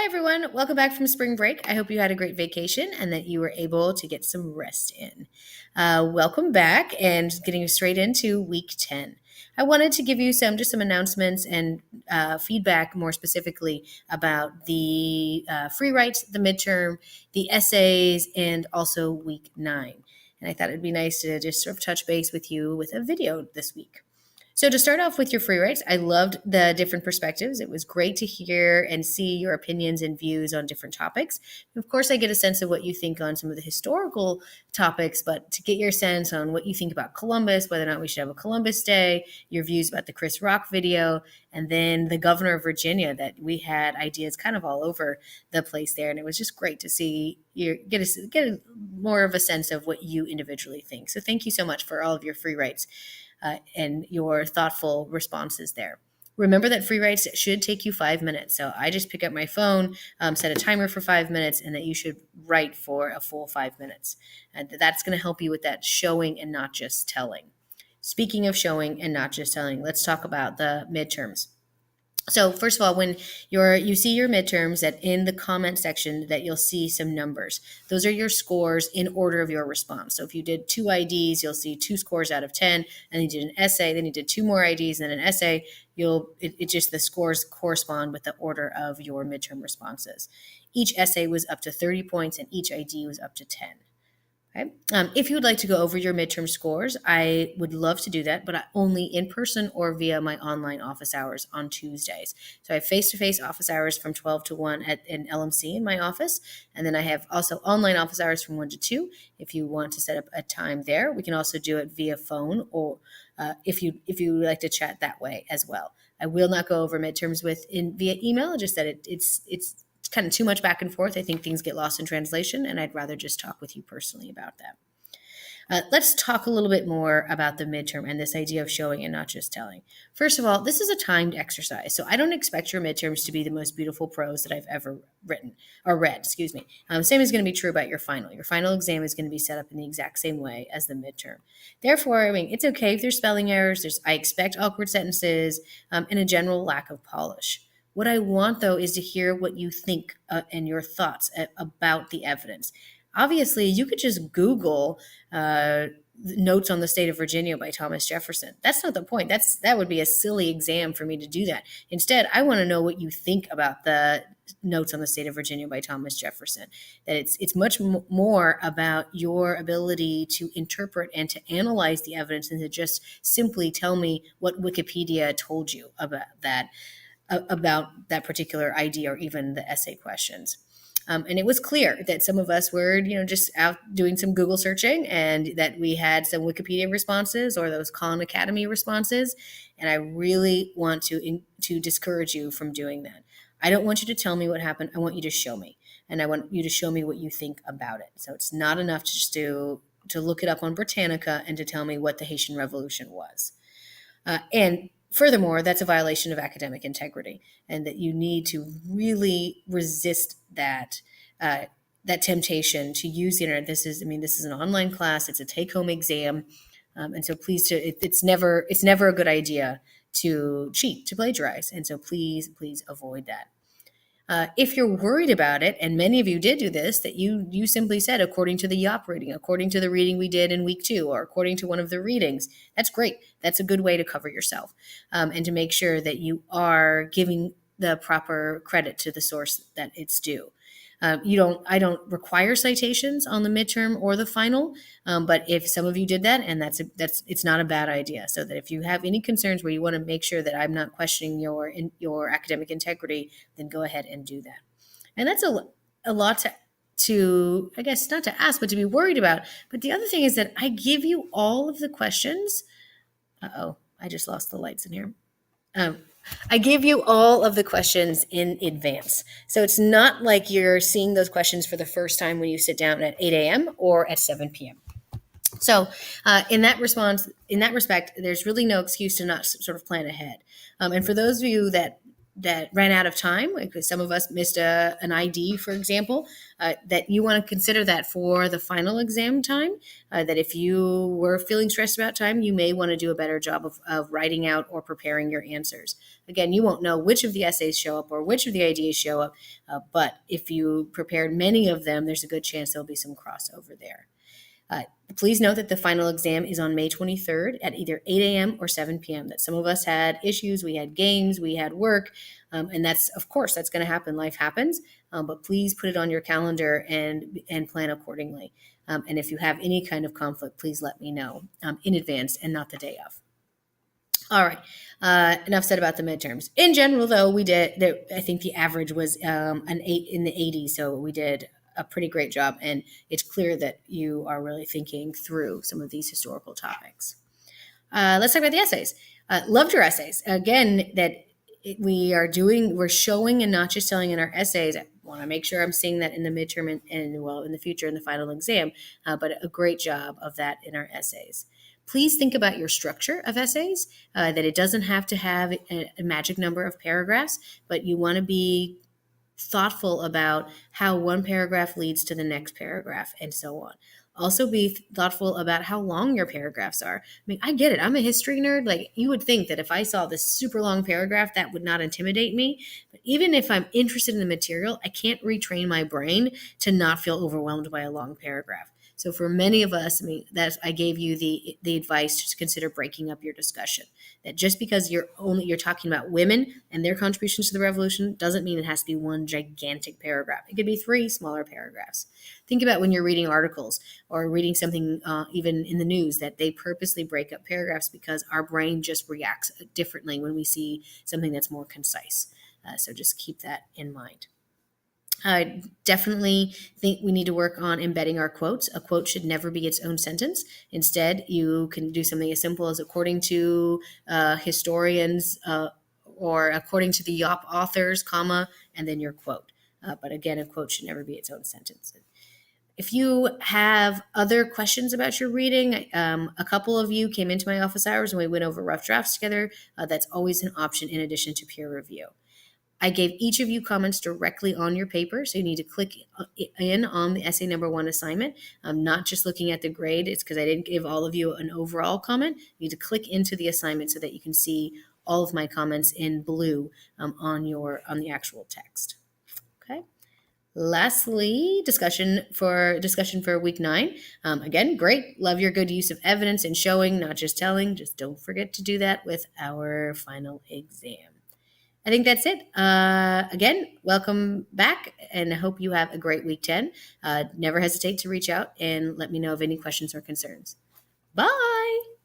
everyone. Welcome back from spring break. I hope you had a great vacation and that you were able to get some rest in. Welcome back and getting straight into week 10. I wanted to give you some announcements and feedback more specifically about the free writes, the midterm, the essays, and also week 9. And I thought it'd be nice to just sort of touch base with you with a video this week. So to start off with your free writes, I loved the different perspectives. It was great to hear and see your opinions and views on different topics. Of course, I get a sense of what you think on some of the historical topics, but to get your sense on what you think about Columbus, whether or not we should have a Columbus Day, your views about the Chris Rock video, and then the governor of Virginia, that we had ideas kind of all over the place there. And it was just great to see you get more of a sense of what you individually think. So thank you so much for all of your free writes. And your thoughtful responses there. Remember that free writes should take you 5 minutes. So I just pick up my phone, set a timer for 5 minutes, and that you should write for a full 5 minutes. And that's going to help you with that showing and not just telling. Speaking of showing and not just telling, let's talk about the midterms. So first of all, when you see your midterms, that in the comment section that you'll see some numbers. Those are your scores in order of your response. So if you did 2 IDs, you'll see 2 scores out of 10, and you did an essay, then you did 2 more IDs, and then an essay. The scores correspond with the order of your midterm responses. Each essay was up to 30 points, and each ID was up to 10. Okay. If you would like to go over your midterm scores, I would love to do that, but only in person or via my online office hours on Tuesdays. So I have face-to-face office hours from 12 to 1 in LMC in my office. And then I have also online office hours from 1 to 2. If you want to set up a time there, we can also do it via phone or if you like to chat that way as well. I will not go over midterms via email, just that it's kind of too much back and forth. I think things get lost in translation, and I'd rather just talk with you personally about that. Let's talk a little bit more about the midterm and this idea of showing and not just telling. First of all, this is a timed exercise, so I don't expect your midterms to be the most beautiful prose that I've ever read. Same is going to be true about your final. Your final exam is going to be set up in the exact same way as the midterm. Therefore, it's okay if there's spelling errors. I expect awkward sentences and a general lack of polish. What I want, though, is to hear what you think and your thoughts about the evidence. Obviously, you could just Google Notes on the State of Virginia by Thomas Jefferson. That's not the point. That would be a silly exam for me to do that. Instead, I want to know what you think about the Notes on the State of Virginia by Thomas Jefferson. That it's much more about your ability to interpret and to analyze the evidence than to just simply tell me what Wikipedia told you about that particular idea or even the essay questions. And it was clear that some of us were, just out doing some Google searching and that we had some Wikipedia responses or those Khan Academy responses. And I really want to discourage you from doing that. I don't want you to tell me what happened. I want you to show me. And I want you to show me what you think about it. So it's not enough to just to look it up on Britannica and to tell me what the Haitian Revolution was. And furthermore, that's a violation of academic integrity, and that you need to really resist that temptation to use the internet. This is an online class. It's a take-home exam, and so it's never a good idea to cheat, to plagiarize, and so please avoid that. If you're worried about it, and many of you did do this, that you simply said, according to the YOP reading, according to the reading we did in week 2, or according to one of the readings, that's great. That's a good way to cover yourself and to make sure that you are giving the proper credit to the source that it's due. I don't require citations on the midterm or the final, but if some of you did that, and it's not a bad idea. So that if you have any concerns where you want to make sure that I'm not questioning your academic integrity, then go ahead and do that. And that's a lot to I guess not to ask, but to be worried about. But the other thing is that I give you all of the questions. I just lost the lights in here. I give you all of the questions in advance. So it's not like you're seeing those questions for the first time when you sit down at 8 a.m. or at 7 p.m. So in that respect, there's really no excuse to not sort of plan ahead. And for those of you that that ran out of time, because some of us missed an ID, for example, that you want to consider that for the final exam time. That if you were feeling stressed about time, you may want to do a better job of writing out or preparing your answers. Again, you won't know which of the essays show up or which of the ideas show up, but if you prepared many of them, there's a good chance there'll be some crossover there. Please note that the final exam is on May 23rd at either 8 a.m. or 7 p.m. That some of us had issues, we had games, we had work, and that's, of course, that's going to happen. Life happens, but please put it on your calendar and plan accordingly. And if you have any kind of conflict, please let me know in advance and not the day of. All right. Enough said about the midterms. In general, though, we did. I think the average was an 8 in the 80s, so we did a pretty great job, and it's clear that you are really thinking through some of these historical topics. Let's talk about the essays. Loved your essays. Again, we're showing and not just telling in our essays. I want to make sure I'm seeing that in the midterm and well, in the future in the final exam, but a great job of that in our essays. Please think about your structure of essays, that it doesn't have to have a magic number of paragraphs, but you want to be thoughtful about how one paragraph leads to the next paragraph and so on. Also be thoughtful about how long your paragraphs are. I mean, I get it. I'm a history nerd. Like, you would think that if I saw this super long paragraph, that would not intimidate me. But even if I'm interested in the material, I can't retrain my brain to not feel overwhelmed by a long paragraph. So for many of us, I gave you the advice to consider breaking up your discussion. That just because you're talking about women and their contributions to the revolution doesn't mean it has to be one gigantic paragraph. It could be 3 smaller paragraphs. Think about when you're reading articles or reading something even in the news, that they purposely break up paragraphs because our brain just reacts differently when we see something that's more concise. So just keep that in mind. I definitely think we need to work on embedding our quotes. A quote should never be its own sentence. Instead, you can do something as simple as according to historians or according to the Yop authors, comma, and then your quote. But again, a quote should never be its own sentence. If you have other questions about your reading, a couple of you came into my office hours and we went over rough drafts together. That's always an option in addition to peer review. I gave each of you comments directly on your paper, so you need to click in on the essay number 1 assignment. I'm not just looking at the grade. It's because I didn't give all of you an overall comment. You need to click into the assignment so that you can see all of my comments in blue on the actual text. Okay. Lastly, discussion for week 9. Again, great. Love your good use of evidence and showing, not just telling. Just don't forget to do that with our final exam. I think that's it. Again, welcome back, and I hope you have a great week 10. Never hesitate to reach out and let me know of any questions or concerns. Bye.